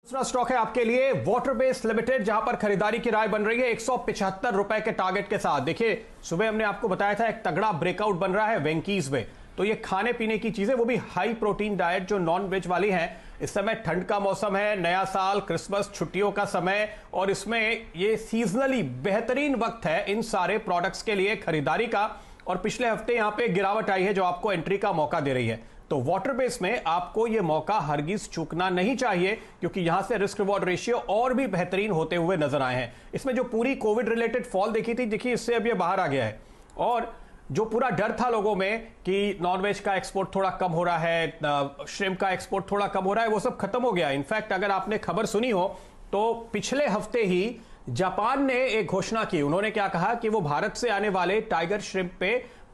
दूसरा स्टॉक है आपके लिए वाटर बेस्ड लिमिटेड, जहां पर खरीदारी की राय बन रही है 175 रुपए के टारगेट के साथ। देखिए सुबह हमने आपको बताया था एक तगड़ा ब्रेकआउट बन रहा है वेंकीज में, तो ये खाने पीने की चीजें, वो भी हाई प्रोटीन डाइट जो नॉन वेज वाली हैं। इस समय ठंड का मौसम है, नया साल, क्रिसमस, छुट्टियों का समय, और इसमें ये सीजनली बेहतरीन वक्त है इन सारे प्रोडक्ट्स के लिए खरीदारी का। और पिछले हफ्ते यहां पे गिरावट आई है जो आपको एंट्री का मौका दे रही है। तो वाटर बेस में आपको यह मौका हरगिज चूकना नहीं चाहिए, क्योंकि यहां से रिस्क रिवॉर्ड रेशियो और भी बेहतरीन होते हुए नजर आए हैं। इसमें जो पूरी कोविड रिलेटेड फॉल देखी थी, देखिए इससे अब ये बाहर आ गया है। और जो पूरा डर था लोगों में कि नॉनवेज का एक्सपोर्ट थोड़ा कम हो रहा है, श्रिम्प का एक्सपोर्ट थोड़ा कम हो रहा है, वो सब खत्म हो गया। इनफैक्ट अगर आपने खबर सुनी हो तो पिछले हफ्ते ही जापान ने एक घोषणा की। उन्होंने क्या कहा कि वो भारत से आने वाले टाइगर श्रिम्प पे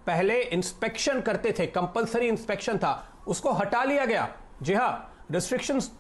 पहले इंस्पेक्शन करते थे, कंपलसरी इंस्पेक्शन था, उसको हटा लिया गया। जी हां, रिस्ट्रिक्शंस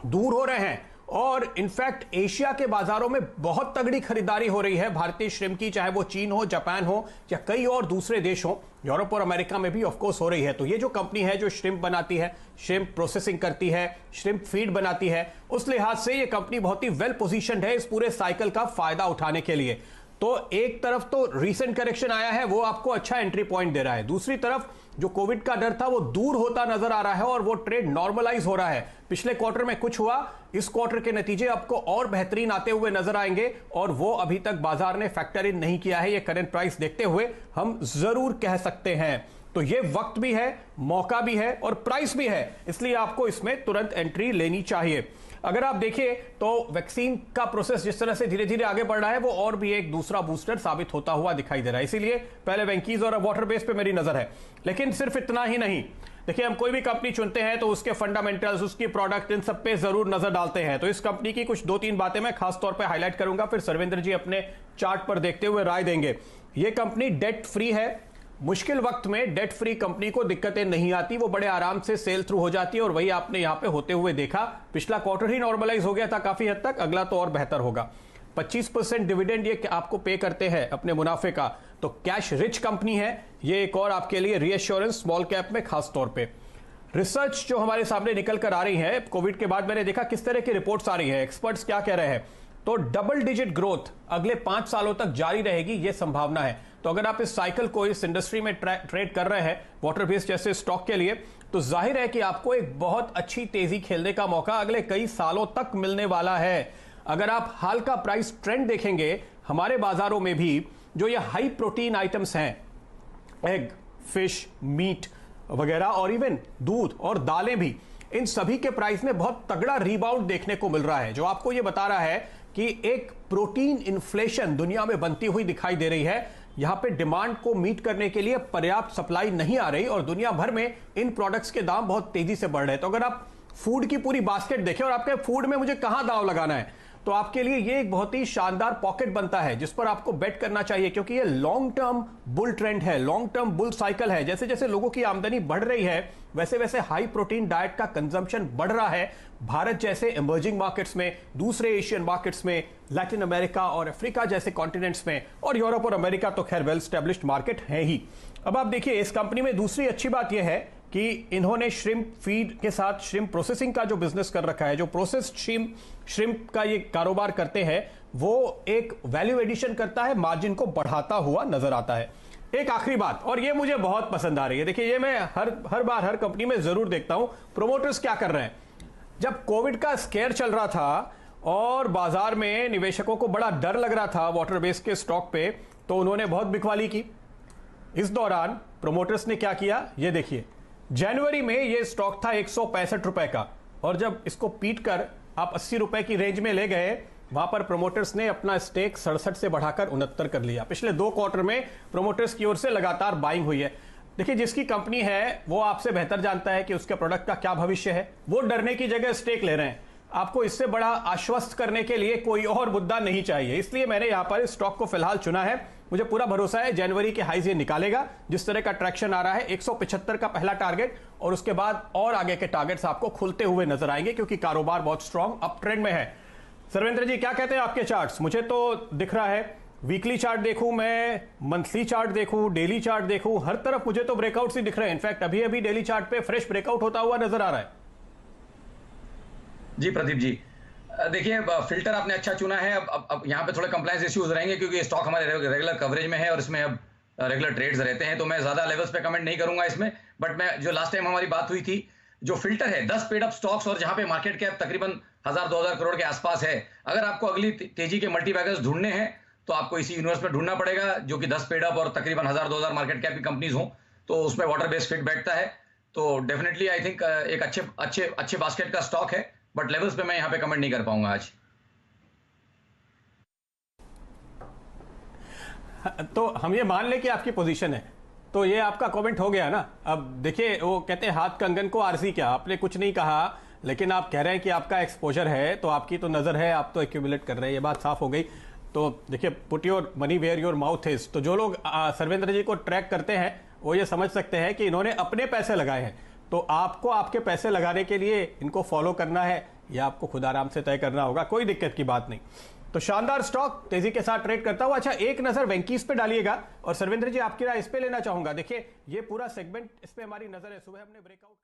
दूर हो रहे हैं और इनफैक्ट एशिया के बाजारों में बहुत तगड़ी खरीदारी हो रही है भारतीय श्रिम्प की, चाहे वो चीन हो, जापान हो या कई और दूसरे देश हो, यूरोप और अमेरिका में भी ऑफकोर्स हो रही है। तो ये जो कंपनी है जो श्रिम्प बनाती है, श्रिम्प प्रोसेसिंग करती है, श्रिम्प फीड बनाती है, उस लिहाज से ये कंपनी बहुत ही वेल पोजीशन्ड है इस पूरे साइकिल का फायदा उठाने के लिए। तो एक तरफ तो रीसेंट करेक्शन आया है, वो आपको अच्छा एंट्री पॉइंट दे रहा है। दूसरी तरफ जो कोविड का डर था वो दूर होता नजर आ रहा है और वो ट्रेड नॉर्मलाइज हो रहा है। पिछले क्वार्टर में कुछ हुआ, इस क्वार्टर के नतीजे आपको और बेहतरीन आते हुए नजर आएंगे, और वो अभी तक बाजार ने फैक्टर इन नहीं किया है। ये करंट प्राइस देखते हुए हम जरूर कह सकते हैं। तो ये वक्त भी है, मौका भी है और प्राइस भी है, इसलिए आपको इसमें तुरंत एंट्री लेनी चाहिए। अगर आप देखिए तो वैक्सीन का प्रोसेस जिस तरह से धीरे धीरे आगे बढ़ रहा है, वो और भी एक दूसरा बूस्टर साबित होता हुआ दिखाई दे रहा है। इसीलिए पहले वेंकीज और वाटर बेस पे मेरी नजर है। लेकिन सिर्फ इतना ही नहीं, देखिए हम कोई भी कंपनी चुनते हैं तो उसके फंडामेंटल्स, उसकी प्रोडक्ट, इन सब पे जरूर नजर डालते हैं। तो इस कंपनी की कुछ 2-3 बातें मैं खास तौर पे हाईलाइट करूंगा, फिर सर्वेंद्र जी अपने चार्ट पर देखते हुए राय देंगे। यह कंपनी डेट फ्री है। मुश्किल वक्त में डेट फ्री कंपनी को दिक्कतें नहीं आती, वो बड़े आराम से सेल थ्रू हो जाती है, और वही आपने यहां पे होते हुए देखा। पिछला क्वार्टर ही नॉर्मलाइज हो गया था काफी हद तक, अगला तो और बेहतर होगा। 25% डिविडेंड ये आपको पे करते हैं अपने मुनाफे का, तो कैश रिच कंपनी है ये। एक और आपके लिए रीएश्योरेंस स्मॉल कैप में खास तौर पे। रिसर्च जो हमारे सामने निकल कर आ रही है कोविड के बाद, मैंने देखा किस तरह की रिपोर्ट्स आ रही है, एक्सपर्ट्स क्या कह रहे हैं। तो डबल डिजिट ग्रोथ अगले 5 सालों तक जारी रहेगी, यह संभावना है। तो अगर आप इस साइकिल को, इस इंडस्ट्री में ट्रेड कर रहे हैं वाटर बेस जैसे स्टॉक के लिए, तो जाहिर है कि आपको एक बहुत अच्छी तेजी खेलने का मौका अगले कई सालों तक मिलने वाला है। अगर आप हाल का प्राइस ट्रेंड देखेंगे हमारे बाजारों में भी, जो ये हाई प्रोटीन आइटम्स हैं, एग, फिश, मीट वगैरह, और इवन दूध और दालें भी, इन सभी के प्राइस में बहुत तगड़ा रीबाउंड देखने को मिल रहा है, जो आपको यह बता रहा है कि एक प्रोटीन इन्फ्लेशन दुनिया में बनती हुई दिखाई दे रही है। यहां पे डिमांड को मीट करने के लिए पर्याप्त सप्लाई नहीं आ रही, और दुनिया भर में इन प्रोडक्ट्स के दाम बहुत तेजी से बढ़ रहे हैं। तो अगर आप फूड की पूरी बास्केट देखें और आपके फूड में मुझे कहां दांव लगाना है, तो आपके लिए ये एक बहुत ही शानदार पॉकेट बनता है जिस पर आपको बेट करना चाहिए, क्योंकि ये लॉन्ग टर्म बुल ट्रेंड है, लॉन्ग टर्म बुल साइकिल है। जैसे जैसे लोगों की आमदनी बढ़ रही है, वैसे वैसे हाई प्रोटीन डाइट का कंजम्पशन बढ़ रहा है भारत जैसे इमर्जिंग मार्केट्स में, दूसरे एशियन मार्केट्स में, लैटिन अमेरिका और अफ्रीका जैसे कॉन्टिनेंट्स में, और यूरोप और अमेरिका तो खैर वेल स्टैब्लिश्ड मार्केट है ही। अब आप देखिए इस कंपनी में दूसरी अच्छी बात यह है कि इन्होंने श्रिम्प फीड के साथ श्रिम्प प्रोसेसिंग का जो बिजनेस कर रखा है, जो प्रोसेस्ड श्रिम्प का ये कारोबार करते हैं, वो एक वैल्यू एडिशन करता है, मार्जिन को बढ़ाता हुआ नजर आता है। एक आखिरी बात, और ये मुझे बहुत पसंद आ रही है, देखिए ये मैं हर बार हर कंपनी में जरूर देखता हूं, प्रोमोटर्स क्या कर रहे हैं। जब कोविड का स्केयर चल रहा था और बाजार में निवेशकों को बड़ा डर लग रहा था वाटर बेस के स्टॉक पे, तो उन्होंने बहुत बिकवाली की। इस दौरान प्रोमोटर्स ने क्या किया, ये देखिए, जनवरी में ये स्टॉक था 165 रुपए का, और जब इसको पीट कर आप 80 रुपए की रेंज में ले गए, वहां पर प्रोमोटर्स ने अपना स्टेक 67 से बढ़ाकर 69 कर लिया। पिछले 2 क्वार्टर में प्रोमोटर्स की ओर से लगातार बाइंग हुई है। देखिए जिसकी कंपनी है वो आपसे बेहतर जानता है कि उसके प्रोडक्ट का क्या भविष्य है, वो डरने की जगह स्टेक ले रहे हैं। आपको इससे बड़ा आश्वस्त करने के लिए कोई और मुद्दा नहीं चाहिए, इसलिए मैंने यहां पर इस स्टॉक को फिलहाल चुना है। मुझे पूरा भरोसा है जनवरी के हाईज ये निकालेगा। जिस तरह का ट्रैक्शन आ रहा है, 175 का पहला टारगेट, और उसके बाद और आगे के टारगेट्स आपको खुलते हुए नजर आएंगे, क्योंकि कारोबार बहुत स्ट्रॉन्ग अप ट्रेंड में है। सर्वेंद्र जी क्या कहते हैं आपके चार्ट्स? मुझे तो दिख रहा है, वीकली चार्ट देखूं मैं, मंथली चार्ट देखूं, डेली चार्ट देखूं, हर तरफ मुझे तो ब्रेकआउट्स ही दिख रहे हैं। इनफैक्ट अभी अभी डेली चार्ट पे फ्रेश ब्रेकआउट होता हुआ नजर आ रहा है। जी प्रदीप जी, देखिए, फिल्टर आपने अच्छा चुना है। अब यहाँ पे थोड़े कंप्लायंस इश्यूज रहेंगे, क्योंकि स्टॉक हमारे रेगुलर कवरेज में है और इसमें अब रेगुलर ट्रेड्स रहते हैं, तो मैं ज्यादा लेवल्स पे कमेंट नहीं करूंगा इसमें। बट मैं, जो लास्ट टाइम हमारी बात हुई थी, जो फिल्टर है 10 पेड अप स्टॉक्स और जहां पे मार्केट कैप तकरीबन 1000-2000 करोड़ के आसपास है, अगर आपको अगली तेजी के मल्टीबैगर्स ढूंढने हैं तो आपको इसी यूनिवर्स में ढूंढना पड़ेगा, जो कि 10 पेड अप और तकरीबन 1000-2000 मार्केट कैप की कंपनीज हो, तो उसमें वाटर बेस्ड फिट बैठता है। तो डेफिनेटली आई थिंक एक अच्छे अच्छे अच्छे बास्केट का स्टॉक है, बट लेवल्स पे मैं यहाँ पे कमेंट नहीं कर पाऊंगा आज। तो हम ये मान लें कि आपकी पोजीशन है, तो ये आपका कमेंट हो गया ना। अब देखिए, वो कहते हैं हाथ कंगन को आरसी क्या, आपने कुछ नहीं कहा, लेकिन आप कह रहे हैं कि आपका एक्सपोजर है, तो आपकी तो नज़र है, आप तो एक्यूमुलेट कर रहे हैं, ये बात साफ हो गई। तो देखिए, put your money where your mouth is. तो जो लोग सर्वेंद्र जी को ट्रैक करते हैं वो ये समझ सकते हैं कि इन्होंने अपने पैसे लगाए हैं, तो आपको आपके पैसे लगाने के लिए इनको फॉलो करना है या आपको खुद आराम से तय करना होगा, कोई दिक्कत की बात नहीं। तो शानदार स्टॉक तेजी के साथ ट्रेड करता हुआ। अच्छा, एक नजर वेंकीज पे डालिएगा, और सर्वेंद्र जी आपकी राय इस पे लेना चाहूंगा। देखिए, ये पूरा सेगमेंट, इस पे हमारी नजर है। सुबह हमने ब्रेकआउट